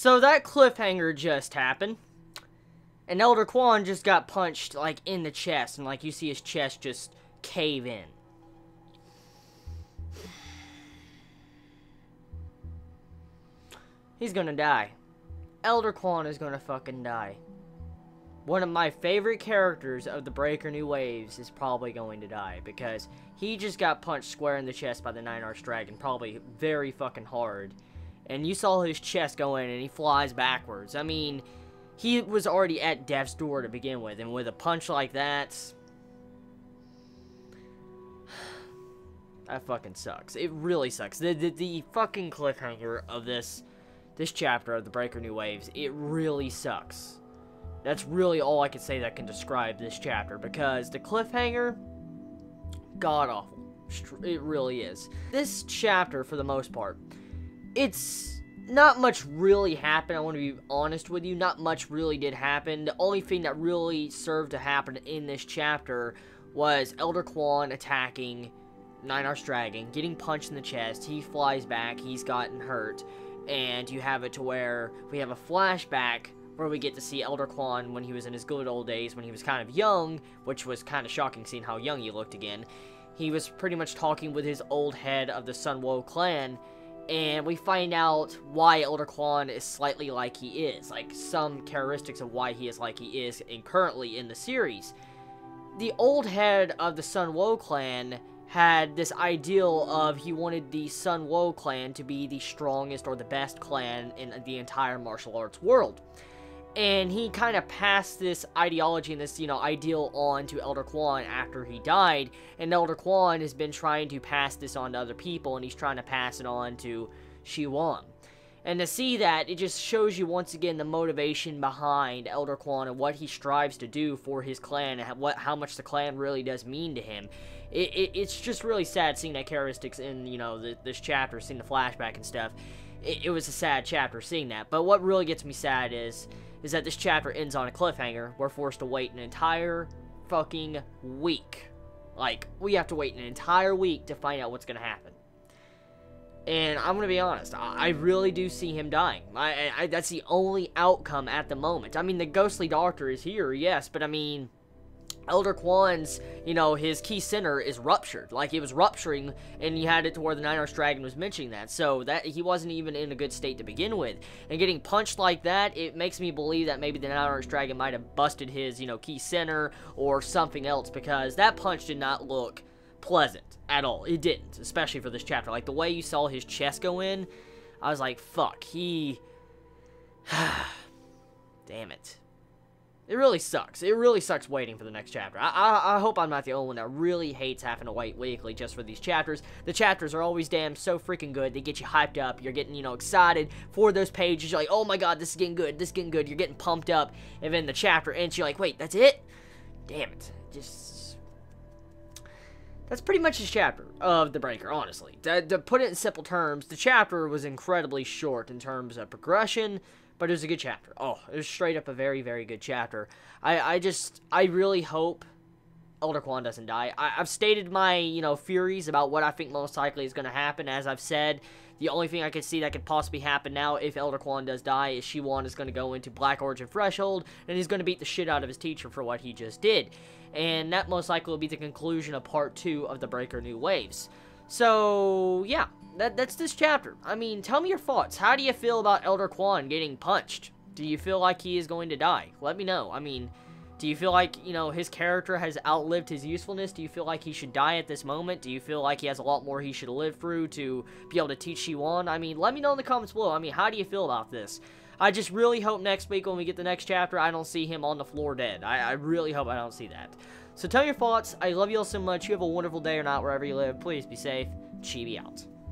So that cliffhanger just happened. And Elder Quan just got punched, like, in the chest. And, like, you see his chest just cave in. He's gonna die. Elder Quan is gonna fucking die. One of my favorite characters of the Breaker New Waves is probably going to die. Because he just got punched square in the chest by the Nine-Arched Dragon. Probably very fucking hard. And you saw his chest go in and he flies backwards. I mean, he was already at death's door to begin with. And with a punch like that, that fucking sucks. It really sucks. The fucking cliffhanger of this chapter of the Breaker New Waves, it really sucks. That's really all I can say that can describe this chapter. Because the cliffhanger, god-awful. It really is. This chapter, for the most part, it's not much really happened. I want to be honest with you. Not much really did happen. The only thing that really served to happen in this chapter was Elder Quan attacking Nine-Arched Dragon, getting punched in the chest. He flies back. He's gotten hurt. And you have it to where we have a flashback where we get to see Elder Quan when he was in his good old days, when he was kind of young, which was kind of shocking seeing how young he looked again. He was pretty much talking with his old head of the Sunwo clan, and we find out why Elder Quan is slightly like he is, like some characteristics of why he is like he is currently in the series. The old head of the Sunwo clan had this ideal of he wanted the Sunwo clan to be the strongest or the best clan in the entire martial arts world. And he kind of passed this ideology and this, ideal on to Elder Quan after he died. And Elder Quan has been trying to pass this on to other people, and he's trying to pass it on to Shiwan. And to see that, it just shows you once again the motivation behind Elder Quan and what he strives to do for his clan, and how much the clan really does mean to him. It's just really sad seeing that characteristics in, this chapter, seeing the flashback and stuff. It was a sad chapter seeing that. But what really gets me sad is that this chapter ends on a cliffhanger. We're forced to wait an entire fucking week. Like, we have to wait an entire week to find out what's going to happen. And I'm going to be honest, I really do see him dying. That's the only outcome at the moment. I mean, the ghostly doctor is here, yes, but I mean, Elder Quan's, his key center is ruptured. Like, it was rupturing, and you had it to where the Nine-Arched Dragon was mentioning that. So, that he wasn't even in a good state to begin with. And getting punched like that, it makes me believe that maybe the Nine-Arched Dragon might have busted his, key center or something else. Because that punch did not look pleasant at all. It didn't, especially for this chapter. Like, the way you saw his chest go in, I was like, fuck, damn it. It really sucks. It really sucks waiting for the next chapter. I hope I'm not the only one that really hates having to wait weekly just for these chapters. The chapters are always damn so freaking good. They get you hyped up. You're getting, excited for those pages. You're like, oh my god, this is getting good. This is getting good. You're getting pumped up. And then the chapter ends. You're like, wait, that's it? Damn it. That's pretty much this chapter of The Breaker, honestly. To put it in simple terms, the chapter was incredibly short in terms of progression, but it was a good chapter. Oh, it was straight up a very, very good chapter. I really hope Elder Quan doesn't die. I've stated my, theories about what I think most likely is going to happen. As I've said, the only thing I could see that could possibly happen now if Elder Quan does die is Shiwan is going to go into Black Origin Threshold, and he's going to beat the shit out of his teacher for what he just did. And that most likely will be the conclusion of Part 2 of The Breaker New Waves. So, yeah, that's this chapter. I mean, tell me your thoughts. How do you feel about Elder Quan getting punched? Do you feel like he is going to die? Let me know. I mean, do you feel like, his character has outlived his usefulness? Do you feel like he should die at this moment? Do you feel like he has a lot more he should live through to be able to teach Shiwan? I mean, let me know in the comments below. I mean, how do you feel about this? I just really hope next week when we get the next chapter, I don't see him on the floor dead. I really hope I don't see that. So tell me your thoughts. I love you all so much. You have a wonderful day or not, wherever you live. Please be safe. Chibi out.